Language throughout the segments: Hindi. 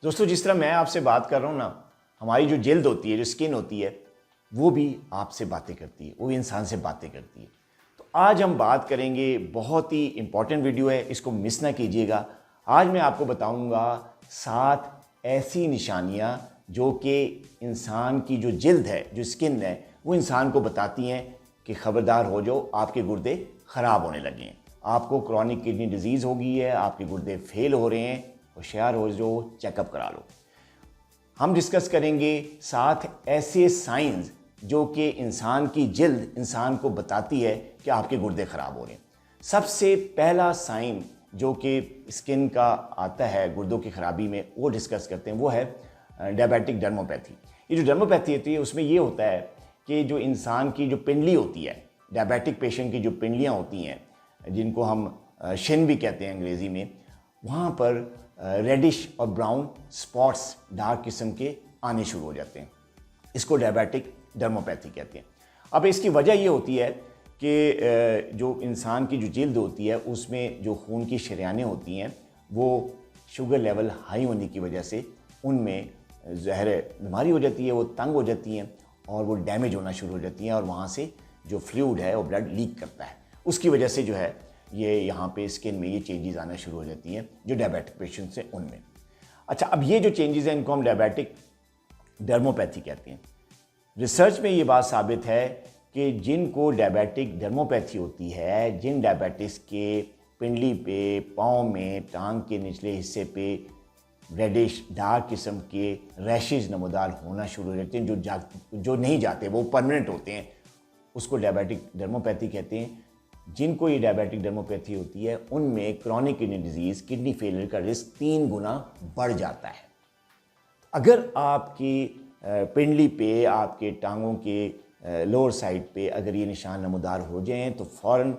दोस्तों, जिस तरह मैं आपसे बात कर रहा हूँ ना, हमारी जो जिल्द होती है, जो स्किन होती है, वो भी आपसे बातें करती है, वो भी इंसान से बातें करती है। तो आज हम बात करेंगे, बहुत ही इंपॉर्टेंट वीडियो है, इसको मिस ना कीजिएगा। आज मैं आपको बताऊंगा 7 ऐसी निशानियां जो कि इंसान की जो जिल्द है, जो स्किन है, वो इंसान को बताती हैं कि खबरदार हो जाओ, आपके गुर्दे ख़राब होने लगे हैं, आपको क्रॉनिक किडनी डिजीज़ हो गई है, आपके गुर्दे फेल हो रहे हैं, होशियार हो जाओ, चेकअप करा लो। हम डिस्कस करेंगे 7 ऐसे साइंस जो कि इंसान की जिल्द इंसान को बताती है कि आपके गुर्दे ख़राब हो रहे हैं। सबसे पहला साइन जो कि स्किन का आता है गुर्दों की ख़राबी में, वो डिस्कस करते हैं, वो है डायबिटिक डर्मोपैथी। ये जो डर्मोपैथी होती है उसमें ये होता है कि जो इंसान की जो पिंडली होती है, डायबिटिक पेशेंट की जो पिंडलियाँ होती हैं, जिनको हम शिन भी कहते हैं अंग्रेज़ी में, वहाँ पर रेडिश और ब्राउन स्पॉट्स डार्क किस्म के आने शुरू हो जाते हैं। इसको डायबिटिक डर्मोपैथी कहते हैं। अब इसकी वजह ये होती है कि जो इंसान की जो जिल्द होती है उसमें जो खून की शरेयानें होती हैं, वो शुगर लेवल हाई होने की वजह से उनमें ज़हर बीमारी हो जाती है, वो तंग हो जाती हैं और वो डैमेज होना शुरू हो जाती हैं और वहाँ से जो फ्लूइड है वो ब्लड लीक करता है। उसकी वजह से जो है ये यहाँ पे स्किन में ये चेंजेस आना शुरू हो जाती हैं जो डायबिटिक पेशेंट्स हैं उनमें। अच्छा, अब ये जो चेंजेस हैं इनको हम डायबिटिक डर्मोपैथी कहते हैं। रिसर्च में ये बात साबित है कि जिनको डायबिटिक डर्मोपैथी होती है, जिन डायबिटिस के पिंडली पे, पाँव में, टांग के निचले हिस्से पे रेडिश डार्क किस्म के रैशेज नमूदार होना शुरू हो जाते हैं, जो नहीं जाते, वो परमानेंट होते हैं, उसको डायबिटिक डर्मोपैथी कहते हैं। जिनको ये डायबिटिक डर्मोपैथी होती है उनमें chronic kidney disease, kidney failure का रिस्क 3 गुना बढ़ जाता है। अगर आपकी पिंडली पे, आपके टांगों के लोअर साइड पे अगर ये निशान नमूदार हो जाएं तो फ़ौरन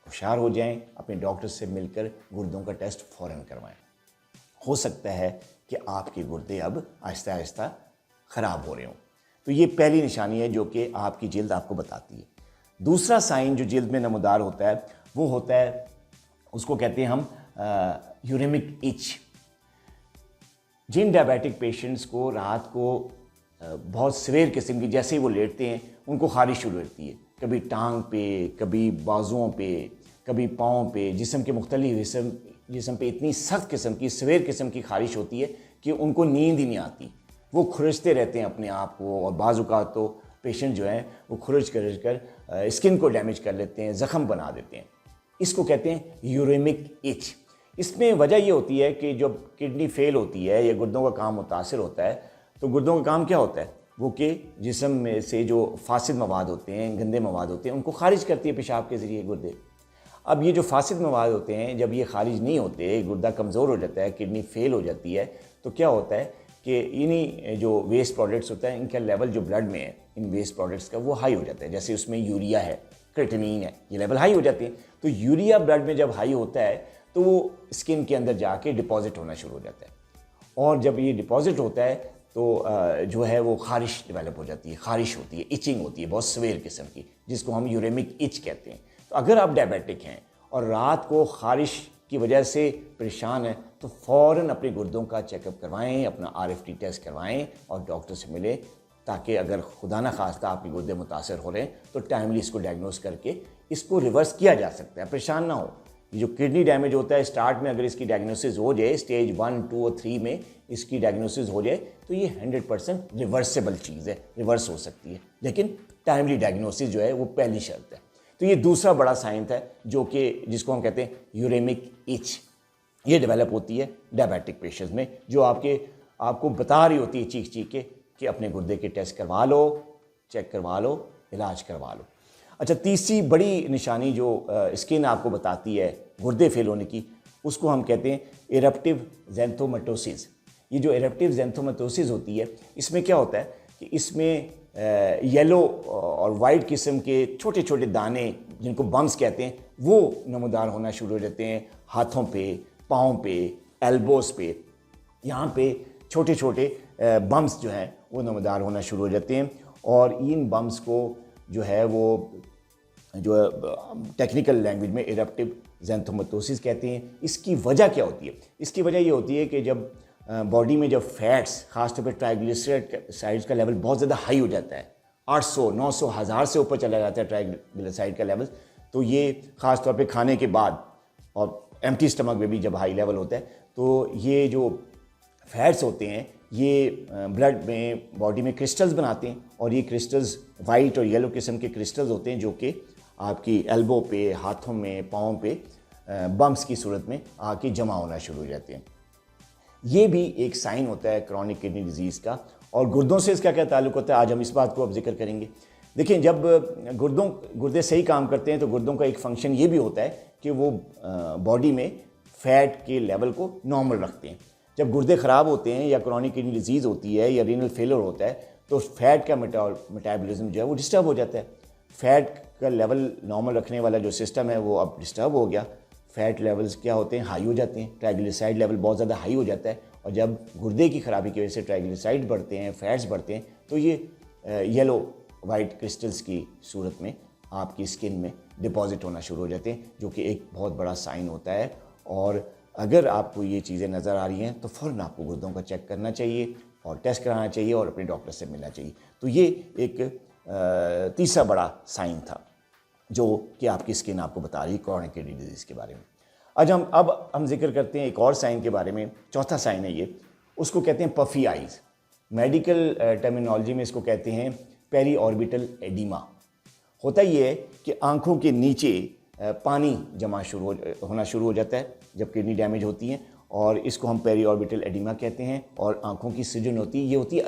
होशियार हो जाएं, अपने डॉक्टर से मिलकर गुर्दों का टेस्ट फ़ौरन करवाएं। हो सकता है कि आपके गुर्दे अब आहिस्ता आहिस्ता ख़राब हो रहे हों। तो ये पहली निशानी है जो कि आपकी जिल्द आपको बताती है। दूसरा साइन जो जिल्द में नमूदार होता है वो होता है, उसको कहते हैं हम यूरेमिक इच। जिन डायबिटिक पेशेंट्स को रात को बहुत सीवियर किस्म की, जैसे ही वो लेटते हैं उनको खारिश शुरू होती है, कभी टांग पे, कभी बाजुओं पे, कभी पाँव पे, जिस्म के मुख्तलिफ जिस्म पे इतनी सख्त किस्म की, सीवियर किस्म की खारिश होती है कि उनको नींद ही नहीं आती, वो खुरचते रहते हैं अपने आप को। और बाज़ औक़ात तो पेशेंट जो हैं वो खुरच कर स्किन को डैमेज कर लेते हैं, ज़ख़म बना देते हैं। इसको कहते हैं यूरेमिक इच। इसमें वजह ये होती है कि जब किडनी फेल होती है या गुर्दों का काम मुतासर होता है, तो गुर्दों का काम क्या होता है, वो कि जिस्म में से जो फासिद मवाद होते हैं, गंदे मवाद होते हैं, उनको खारिज करती है पेशाब के ज़रिए गुर्दे। अब ये जो फासिद मवाद होते हैं, जब ये खारिज नहीं होते, गुर्दा कमज़ोर हो जाता है, किडनी फेल हो जाती है, तो क्या होता है कि इन्हीं जो वेस्ट प्रोडक्ट्स होता है, इनका लेवल जो ब्लड में है, इन वेस्ट प्रोडक्ट्स का, वो हाई हो जाता है। जैसे उसमें यूरिया है, क्रेटिनिन है, ये लेवल हाई हो जाते हैं। तो यूरिया ब्लड में जब हाई होता है तो वो स्किन के अंदर जाके डिपॉजिट होना शुरू हो जाता है, और जब ये डिपॉजिट होता है तो जो है वो खारिश डेवलप हो जाती है, खारिश होती है, इचिंग होती है बहुत सीवियर किस्म की, जिसको हम यूरेमिक इच कहते हैं। तो अगर आप डायबिटिक हैं और रात को खारिश की वजह से परेशान है तो फ़ौरन अपने गुर्दों का चेकअप करवाएं, अपना RFT टेस्ट करवाएं और डॉक्टर से मिलें, ताकि अगर खुदा न खास्ता आपके गुर्दे मुतासर हो रहे हैं तो टाइमली इसको डायग्नोस करके इसको रिवर्स किया जा सकता है। परेशान ना हो। ये जो किडनी डैमेज होता है, स्टार्ट में अगर इसकी डायग्नोसिस हो जाए, स्टेज 1, 2 और 3 में इसकी डायग्नोसिस हो जाए, तो ये 100% रिवर्सेबल चीज़ है, रिवर्स हो सकती है। लेकिन टाइमली डायग्नोसिस जो है वो पहली शर्त है। तो ये दूसरा बड़ा साइन है जो कि जिसको हम कहते हैं यूरेमिक इच। ये डेवलप होती है डायबिटिक पेशेंट्स में, जो आपको बता रही होती है चीख चीख के कि अपने गुर्दे के टेस्ट करवा लो, चेक करवा लो, इलाज करवा लो। अच्छा, तीसरी बड़ी निशानी जो स्किन आपको बताती है गुर्दे फेल होने की, उसको हम कहते हैं इरप्टिव ज़ैंथोमेटोसिस। ये जो इरप्टिव ज़ैंथोमेटोसिस होती है, इसमें क्या होता है कि इसमें येलो और वाइट किस्म के छोटे छोटे दाने, जिनको बम्स कहते हैं, वो नमूदार होना शुरू हो जाते हैं हाथों पे, पाँव पे, एल्बोस पे। यहाँ पे छोटे छोटे बम्स जो हैं वो नमूदार होना शुरू हो जाते हैं, और इन बम्स को जो है वो जो टेक्निकल लैंग्वेज में इरप्टिव ज़ैंथोमेटोसिस कहते हैं। इसकी वजह क्या होती है? इसकी वजह ये होती है कि जब बॉडी में जब फैट्स, खासतौर पर ट्राइग्लिसराइड्स का लेवल बहुत ज़्यादा हाई हो जाता है, 800, 900, 1000 से ऊपर चला जाता है ट्राइग्लिसराइड का लेवल, तो ये ख़ासतौर पे खाने के बाद और एम्प्टी स्टमक में भी जब हाई लेवल होता है, तो ये जो फैट्स होते हैं ये ब्लड में, बॉडी में क्रिस्टल्स बनाते हैं, और ये क्रिस्टल्स वाइट और येलो किस्म के क्रिस्टल्स होते हैं जो कि आपकी एल्बो पे, हाथों में, पाँव पे बम्प्स की सूरत में आके जमा होना शुरू हो जाते हैं। ये भी एक साइन होता है क्रॉनिक किडनी डिजीज़ का। और गुर्दों से इसका क्या ताल्लुक़ होता है, आज हम इस बात को अब जिक्र करेंगे। देखिए, जब गुर्दे सही काम करते हैं तो गुर्दों का एक फंक्शन ये भी होता है कि वो बॉडी में फ़ैट के लेवल को नॉर्मल रखते हैं। जब गुर्दे ख़राब होते हैं या क्रॉनिक किडनी डिजीज़ होती है या रीनल फेलियर होता है तो फ़ैट का मेटाबॉलिज्म जो है वो डिस्टर्ब हो जाता है। फ़ैट का लेवल नॉर्मल रखने वाला जो सिस्टम है वो अब डिस्टर्ब हो गया। फ़ैट लेवल्स क्या होते हैं, हाई हो जाते हैं, ट्राइग्लिसराइड लेवल बहुत ज़्यादा हाई हो जाता है, और जब गुर्दे की ख़राबी की वजह से ट्राइग्लिसराइड बढ़ते हैं, फैट्स बढ़ते हैं, तो ये येलो वाइट क्रिस्टल्स की सूरत में आपकी स्किन में डिपॉजिट होना शुरू हो जाते हैं, जो कि एक बहुत बड़ा साइन होता है। और अगर आपको ये चीज़ें नज़र आ रही हैं तो फ़ौरन आपको गुर्दों का चेक करना चाहिए और टेस्ट कराना चाहिए और अपने डॉक्टर से मिलना चाहिए। तो ये एक तीसरा बड़ा साइन था जो कि आपकी स्किन आपको बता रही है क्रॉनिक किडनी डिजीज़ के बारे में। अब हम जिक्र करते हैं एक और साइन के बारे में। चौथा साइन है ये, उसको कहते हैं पफी आइज़। मेडिकल टर्मिनोलॉजी में इसको कहते हैं पेरी ऑर्बिटल एडिमा। होता ये है कि आँखों के नीचे पानी जमा होना शुरू हो जाता है जब किडनी डैमेज होती है, और इसको हम पेरी ऑर्बिटल एडिमा कहते हैं। और आँखों की सृजन होती है, ये होती है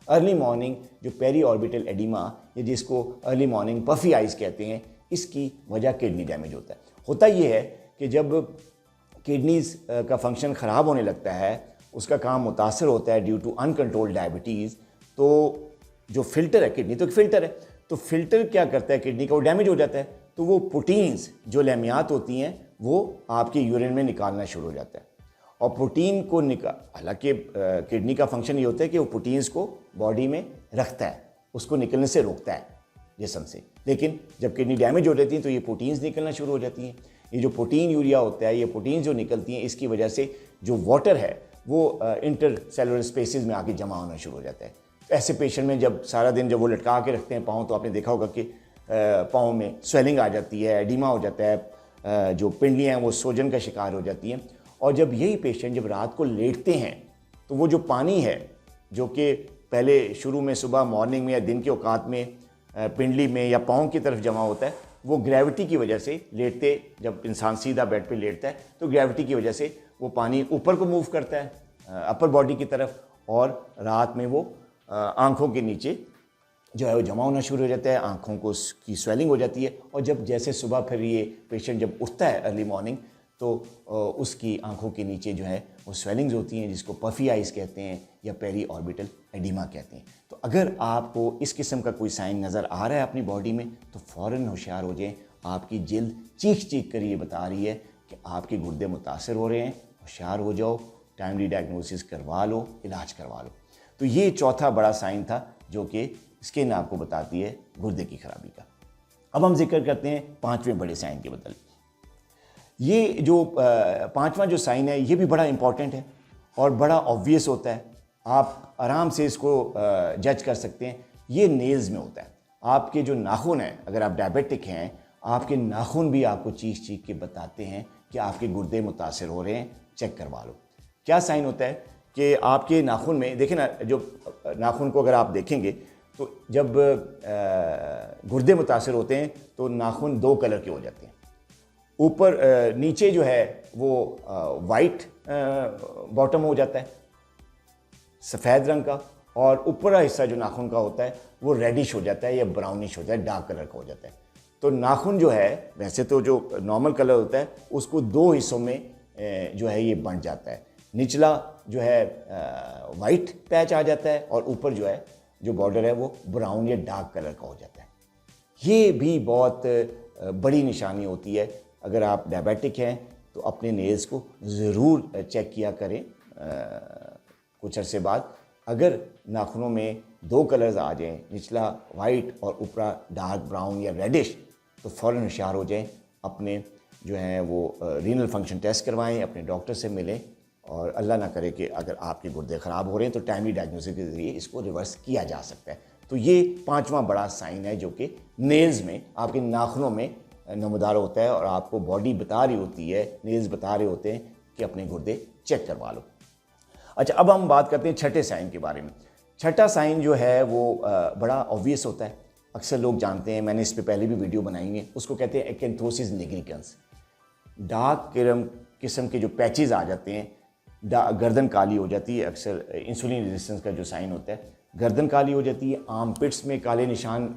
अर्ली मॉर्निंग जो पेरी ऑर्बिटल एडिमा, या जिसको अर्ली मॉर्निंग पफी आइज़ कहते हैं, इसकी वजह किडनी डैमेज होता है। होता ये है कि जब किडनीज़ का फंक्शन ख़राब होने लगता है, उसका काम मुतासर होता है ड्यू टू अनकंट्रोल्ड डायबिटीज़, तो जो फ़िल्टर है, किडनी तो एक फ़िल्टर है, तो फ़िल्टर क्या करता है किडनी का, वो डैमेज हो जाता है, तो वो प्रोटीन्स जो लैमियात होती हैं वो आपके यूरिन में निकालना शुरू हो जाता है। और प्रोटीन को हालांकि किडनी का फंक्शन ये होता है कि वो प्रोटीन्स को बॉडी में रखता है, उसको निकलने से रोकता है जिस्म से। लेकिन जब किडनी डैमेज हो जाती है तो ये प्रोटीन्स निकलना शुरू हो जाती हैं। ये जो प्रोटीन यूरिया होता है, ये प्रोटीन जो निकलती हैं, इसकी वजह से जो वाटर है वो इंटर सेलुलर स्पेसिस में आके जमा होना शुरू हो जाता है। तो ऐसे पेशेंट में जब सारा दिन जब वो लटका के रखते हैं पाँव, तो आपने देखा होगा कि पाँव में स्वेलिंग आ जाती है, एडिमा हो जाता है, जो पिंडलियाँ हैं वो सोजन का शिकार हो जाती हैं। और जब यही पेशेंट जब रात को लेटते हैं तो वो जो पानी है जो कि पहले शुरू में सुबह मॉर्निंग में या दिन के औकात में पिंडली में या पाँव की तरफ जमा होता है, वो ग्रेविटी की वजह से लेटते, जब इंसान सीधा बेड पे लेटता है तो ग्रेविटी की वजह से वो पानी ऊपर को मूव करता है अपर बॉडी की तरफ, और रात में वो आँखों के नीचे जो है वो जमा होना शुरू हो जाता है, आँखों को की स्वेलिंग हो जाती है। और जब जैसे सुबह फिर ये पेशेंट जब उठता है अर्ली मॉर्निंग, तो उसकी आँखों के नीचे जो है वो स्वेलिंग्स होती हैं, जिसको पफी आइज़ कहते हैं या पेरी ऑर्बिटल एडिमा कहते हैं। तो अगर आपको इस किस्म का कोई साइन नज़र आ रहा है अपनी बॉडी में तो फ़ौरन होशियार हो जाएं। आपकी जिल्द चीख कर ये बता रही है कि आपके गुर्दे मुतासर हो रहे हैं, होशियार हो जाओ, टाइमली डायग्नोसिस करवा लो, इलाज करवा लो। तो ये चौथा बड़ा साइन था जो कि स्किन आपको बताती है गुर्दे की खराबी का। अब हम जिक्र करते हैं पांचवें बड़े साइन के बदल। ये जो पांचवा जो साइन है ये भी बड़ा इंपॉर्टेंट है और बड़ा ऑब्वियस होता है, आप आराम से इसको जज कर सकते हैं। ये नेल्स में होता है। आपके जो नाखून हैं, अगर आप डायबिटिक हैं, आपके नाखून भी आपको चीख के बताते हैं कि आपके गुर्दे मुतासर हो रहे हैं, चेक करवा लो। क्या साइन होता है कि आपके नाखून में, देखें ना, जो नाखून को अगर आप देखेंगे तो जब गुर्दे मुतासर होते हैं तो नाखून दो कलर के हो जाते हैं। ऊपर नीचे जो है वो वाइट बॉटम हो जाता है, सफ़ेद रंग का, और ऊपर हिस्सा जो नाखून का होता है वो रेडिश हो जाता है या ब्राउनिश हो जाता है, डार्क कलर का हो जाता है। तो नाखून जो है, वैसे तो जो नॉर्मल कलर होता है उसको दो हिस्सों में जो है ये बंट जाता है। निचला जो है वाइट पैच आ जाता है और ऊपर जो है जो बॉर्डर है वो ब्राउन या डार्क कलर का हो जाता है। ये भी बहुत बड़ी निशानी होती है। अगर आप डायबिटिक हैं तो अपने नेल्स को ज़रूर चेक किया करें कुछ अरसे बाद। अगर नाखूनों में दो कलर्स आ जाएं, निचला वाइट और ऊपर डार्क ब्राउन या रेडिश, तो फ़ौरन होशियार हो जाएं, अपने जो है वो रीनल फंक्शन टेस्ट करवाएं, अपने डॉक्टर से मिलें और अल्लाह ना करे कि अगर आपके गुर्दे ख़राब हो रहे हैं तो टाइमली डायग्नोसिस के ज़रिए इसको रिवर्स किया जा सकता है। तो ये पांचवा बड़ा साइन है जो कि नेल्स में, आपके नाखूनों में नमूदार होता है और आपको बॉडी बता रही होती है, नेल्स बता रहे होते हैं कि अपने गुर्दे चेक करवा लो। अच्छा, अब हम बात करते हैं छठे साइन के बारे में। छठा साइन जो है वो बड़ा ऑब्वियस होता है, अक्सर लोग जानते हैं, मैंने इस पे पहले भी वीडियो बनाई है। उसको कहते हैं एक्केंथोसिस निग्रिकन्स। डार्क किस्म के जो पैचेस आ जाते हैं, गर्दन काली हो जाती है, अक्सर इंसुलिन रेजिस्टेंस का जो साइन होता है, गर्दन काली हो जाती है, आर्म पिट्स में काले निशान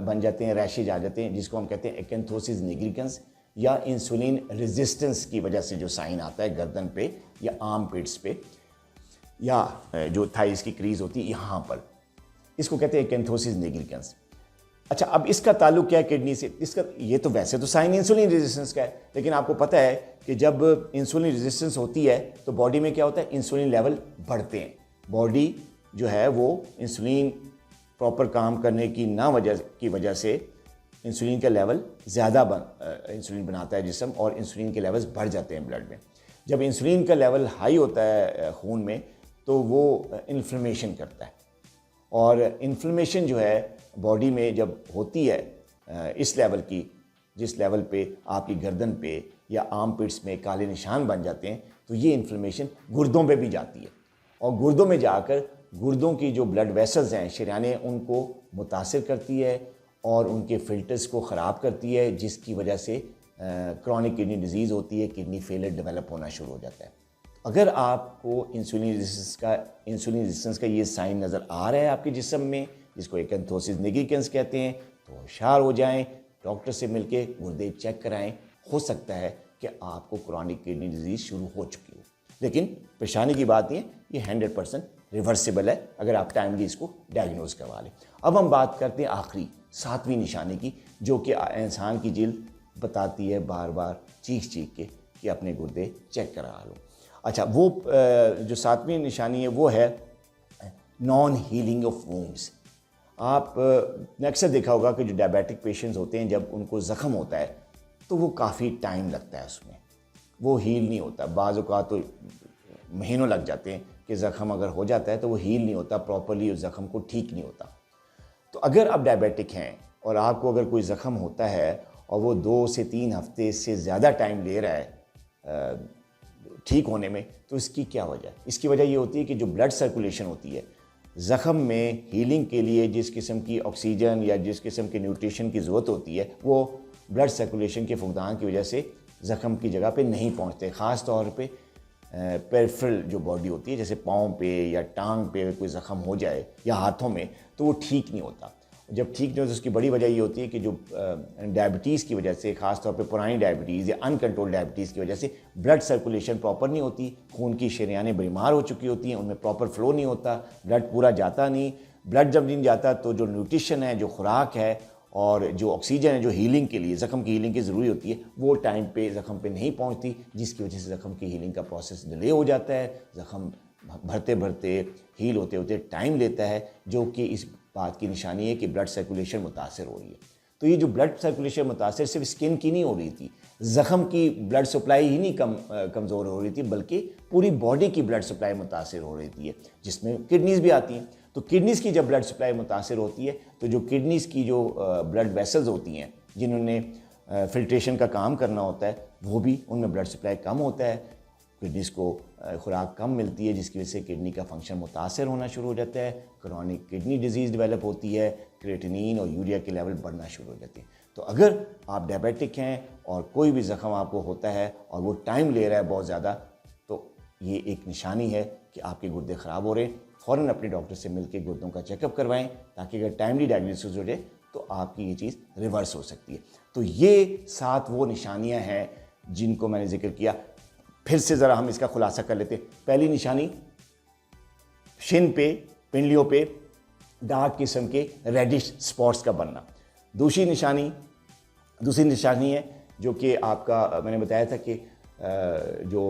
बन जाते हैं, रैशेज आ जाते हैं, जिसको हम कहते हैं एक्केंथोसिस निग्रिकन्स, या इंसुलिन रेजिस्टेंस की वजह से जो साइन आता है गर्दन पे या आर्म पिट्स पे या जो थाइस की क्रीज होती है यहाँ पर, इसको कहते हैं एक्केंथोसिस निग्रिकन्स। अच्छा, अब इसका ताल्लुक क्या है किडनी से? इसका ये तो वैसे तो साइन इंसुलिन रेजिस्टेंस का है, लेकिन आपको पता है कि जब इंसुलिन रेजिस्टेंस होती है तो बॉडी में क्या होता है, इंसुलिन लेवल बढ़ते हैं। बॉडी जो है वो इंसुलिन प्रॉपर काम करने की वजह से इंसुलिन का लेवल ज़्यादा इंसुलिन बनाता है जिस्म, और इंसुलिन के लेवल्स बढ़ जाते हैं ब्लड में। जब इंसुलिन का लेवल हाई होता है खून में तो वो इन्फ्लेमेशन करता है, और इन्फ्लेमेशन जो है बॉडी में जब होती है इस लेवल की, जिस लेवल पे आपकी गर्दन पे या आर्म पिट्स में काले निशान बन जाते हैं, तो ये इन्फ्लेमेशन गुर्दों पे भी जाती है, और गुर्दों में जाकर गुर्दों की जो ब्लड वेसल्स हैं, शरीयानें, उनको मुतासिर करती है और उनके फिल्टर्स को ख़राब करती है, जिसकी वजह से क्रॉनिक किडनी डिजीज़ होती है, किडनी फेलियर डेवलप होना शुरू हो जाता है। अगर आपको इंसुलिन रेजिस्टेंस का ये साइन नज़र आ रहा है आपके जिस्म में, जिसको एक्केंथोसिस निग्रिकन्स कहते हैं, तो होशियार हो जाएं, डॉक्टर से मिलके गुर्दे चेक कराएं। हो सकता है कि आपको क्रॉनिक किडनी डिजीज़ शुरू हो चुकी हो, लेकिन परेशानी की बात नहीं है, ये 100% रिवर्सिबल है अगर आप टाइमली इसको डायग्नोज करवा लें। अब हम बात करते हैं आखिरी 7वीं निशानी की, जो कि इंसान की जिल्द बताती है बार बार चीख के कि अपने गुर्दे चेक करा लो। अच्छा, वो जो 7वीं निशानी है वो है नॉन हीलिंग ऑफ वुंड्स। आपने अक्सर देखा होगा कि जो डायबिटिक पेशेंट्स होते हैं, जब उनको ज़ख़म होता है तो वो काफ़ी टाइम लगता है, उसमें वो हील नहीं होता। बाज़ औक़ात तो महीनों लग जाते हैं कि ज़ख़म अगर हो जाता है तो वो हील नहीं होता प्रॉपर्ली, उस ज़ख़म को ठीक नहीं होता। तो अगर आप डायबिटिक हैं और आपको अगर कोई ज़ख़म होता है और वो 2 से 3 हफ्ते से ज़्यादा टाइम ले रहा है ठीक होने में, तो इसकी क्या वजह है? इसकी वजह ये होती है कि जो ब्लड सर्कुलेशन होती है ज़ख़म में, हीलिंग के लिए जिस किस्म की ऑक्सीजन या जिस किस्म की न्यूट्रिशन की ज़रूरत होती है, वो ब्लड सर्कुलेशन के फुकदान की वजह से ज़ख़म की जगह पे नहीं पहुंचते। ख़ास तौर पे पेरिफेरल जो बॉडी होती है, जैसे पाँव पे या टांग पे कोई ज़ख़म हो जाए या हाथों में, तो वो ठीक नहीं होता। जब ठीक नहीं होता, उसकी बड़ी वजह ये होती है कि जो डायबिटीज़ की वजह से, ख़ास तौर पे पुरानी डायबिटीज़ या अनकंट्रोल्ड डायबिटीज़ की वजह से ब्लड सर्कुलेशन प्रॉपर नहीं होती, खून की शरीयानें बीमार हो चुकी होती हैं, उनमें प्रॉपर फ्लो नहीं होता, ब्लड पूरा जाता नहीं। ब्लड जब नहीं जाता तो जो न्यूट्रिशन है, जो खुराक है और जो ऑक्सीजन है, जो हीलिंग के लिए, ज़ख़म की हीलिंग की ज़रूरी होती है, वो टाइम पे ज़ख़म पे नहीं पहुंचती, जिसकी वजह से ज़ख़म की हीलिंग का प्रोसेस डिले हो जाता है। ज़ख़म भरते भरते, हील होते होते टाइम लेता है, जो कि इस बात की निशानी है कि ब्लड सर्कुलेशन मुतासर हो रही है। तो ये जो ब्लड सर्कुलेशन मुतासर सिर्फ स्किन की नहीं हो रही थी, ज़ख़म की ब्लड सप्लाई ही नहीं कमज़ोर हो रही थी, बल्कि पूरी बॉडी की ब्लड सप्लाई मुतासर हो रही थी, जिसमें किडनीज़ भी आती हैं। तो किडनीज़ की जब ब्लड सप्लाई मुतासर होती है, तो जो किडनीज़ की जो ब्लड वेसल्स होती हैं, जिन्होंने फिल्ट्रेशन का काम करना होता है, वो भी, उनमें ब्लड सप्लाई कम होता है, किडनीज़ को खुराक कम मिलती है, जिसकी वजह से किडनी का फंक्शन मुतासर होना शुरू हो जाता है, क्रॉनिक किडनी डिजीज़ डेवलप होती है, क्रिएटिनिन और यूरिया के लेवल बढ़ना शुरू हो जाते हैं। तो अगर आप डायबिटिक हैं और कोई भी ज़ख़म आपको होता है और वो टाइम ले रहा है बहुत ज़्यादा, तो ये एक निशानी है कि आपके गुर्दे ख़राब हो रहे हैं। फ़ौरन अपने डॉक्टर से मिलकर गुर्दों का चेकअप करवाएं, ताकि अगर टाइमली डायग्नोसिस हो जाए तो आपकी ये चीज़ रिवर्स हो सकती है। तो ये 7 वो निशानियाँ हैं जिनको मैंने जिक्र किया। फिर से ज़रा हम इसका खुलासा कर लेते हैं। पहली निशानी, शिन पे, पिंडलियों पे डार्क किस्म के रेडिश स्पॉट्स का बनना। दूसरी निशानी है जो कि आपका, मैंने बताया था कि जो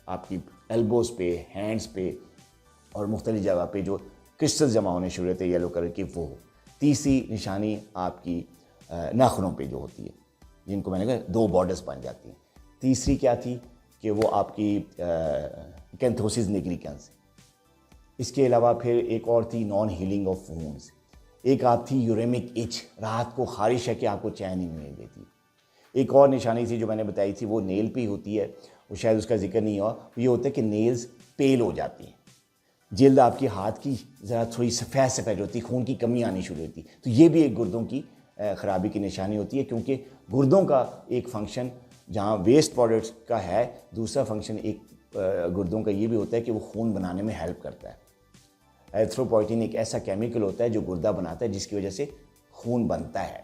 आपकी एल्बोज़ पे, हैंड्स पे और मुख्तलिफ जगह पे जो क्रिस्टल जमा होने शुरू होते हैं येलो कलर की, वो। तीसरी निशानी आपकी नाखूनों पे जो होती है, जिनको मैंने कहा 2 बॉर्डर्स बन जाती हैं। तीसरी क्या थी कि वो आपकी कैंथोसिस निग्रिकेंस। इसके अलावा फिर एक और थी नॉन हीलिंग ऑफ वुंड्स। एक आप थी यूरेमिक इच, रात को खारिश है कि आपको चैन ही नहीं देती। एक और निशानी थी जो मैंने बताई थी वो नेल पे होती है, वो शायद उसका जिक्र नहीं हुआ। ये होता है कि नेल्स पेल हो जाती हैं, जल्द आपकी हाथ की ज़रा थोड़ी सफ़ेद सफ़ेद होती है, खून की कमी आनी शुरू होती है। तो ये भी एक गुर्दों की ख़राबी की निशानी होती है, क्योंकि गुर्दों का एक फंक्शन जहाँ वेस्ट प्रोडक्ट्स का है, दूसरा फंक्शन एक गुर्दों का ये भी होता है कि वो खून बनाने में हेल्प करता है। एरिथ्रोपोइटिन एक ऐसा केमिकल होता है जो गुर्दा बनाता है, जिसकी वजह से खून बनता है।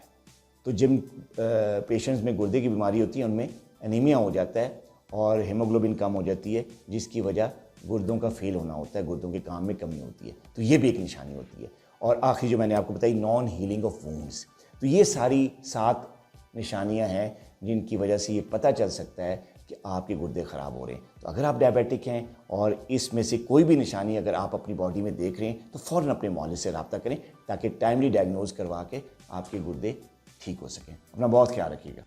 तो जिन पेशेंट्स में गुर्दे की बीमारी होती है उनमें एनीमिया हो जाता है और हीमोग्लोबिन कम हो जाती है, जिसकी वजह गुर्दों का फेल होना होता है, गुर्दों के काम में कमी होती है। तो ये भी एक निशानी होती है। और आखिरी जो मैंने आपको बताई नॉन हीलिंग ऑफ वुंड्स। तो ये सारी 7 निशानियां हैं जिनकी वजह से ये पता चल सकता है कि आपके गुर्दे ख़राब हो रहे हैं। तो अगर आप डायबिटिक हैं और इसमें से कोई भी निशानी अगर आप अपनी बॉडी में देख रहे हैं तो फ़ौरन अपने मौलिक से रब्ता करें, ताकि टाइमली डायग्नोज करवा के आपके गुर्दे ठीक हो सकें। अपना बहुत ख्याल रखिएगा।